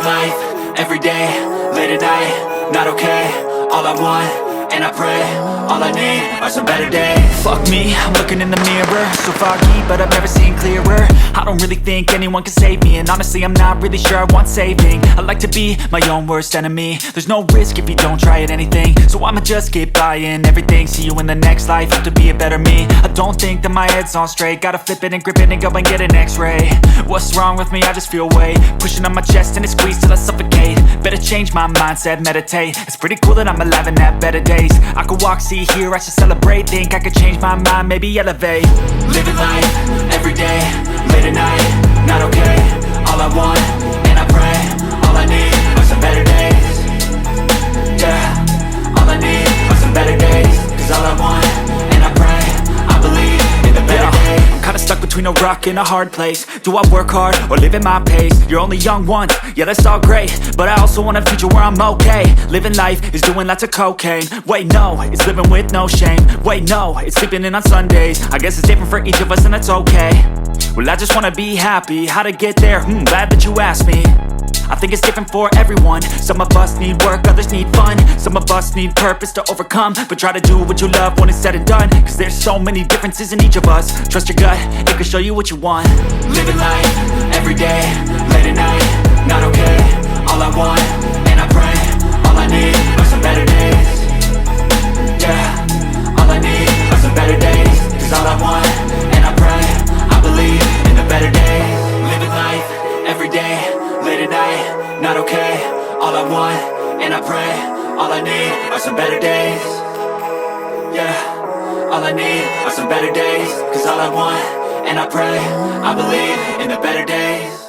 life, everyday, late at night, not okay. All I want, and I pray, all I need are some better days. Fuck me, I'm looking in the mirror, so foggy, but I've never seen clearer. I don't really think anyone can save me, and honestly I'm not really sure I want saving. I like to be my own worst enemy. There's no risk if you don't try at anything, so I'ma just keep buying everything. See you in the next life, have to be a better me. I don't think that my head's on straight, gotta flip it and grip it and go and get an x-ray. What's wrong with me? I just feel weight pushing on my chest and it squeezes till I suffocate. Better change my mindset, meditate. It's pretty cool that I'm alive and have better days. I could walk, see, hear, I should celebrate. Think I could change my mind, maybe elevate. Living life, everyday, late at night, not okay. All I want, and I pray, all I need are some better days. Yeah, all I need are some better days. Cause all I want, and I pray, I believe in the better days. I'm kinda stuck between a rock and a hard place. Do I work hard or live at my pace? You're only young once, yeah that's all great, but I also want a future where I'm okay. Living life is doing lots of cocaine. Wait no, it's living with no shame. Wait no, it's sleeping in on Sundays. I guess it's different for each of us and that's okay. Well I just wanna be happy, how to get there? Glad that you asked me. I think it's different for everyone. Some of us need work, others need fun. Some of us need purpose to overcome. But try to do what you love when it's said and done. Cause there's so many differences in each of us. Trust your gut, it can show you what you want. Living life, everyday, late at night, not okay. All I want, and I pray, all I need are some better days. Yeah, all I need are some better days. Cause all I want, and I pray, I believe in the better days. Living life, everyday, late at night, not okay. All I want, and I pray, all I need are some better days. Yeah, all I need are some better days. Cause all I want, and I pray, I believe in the better days.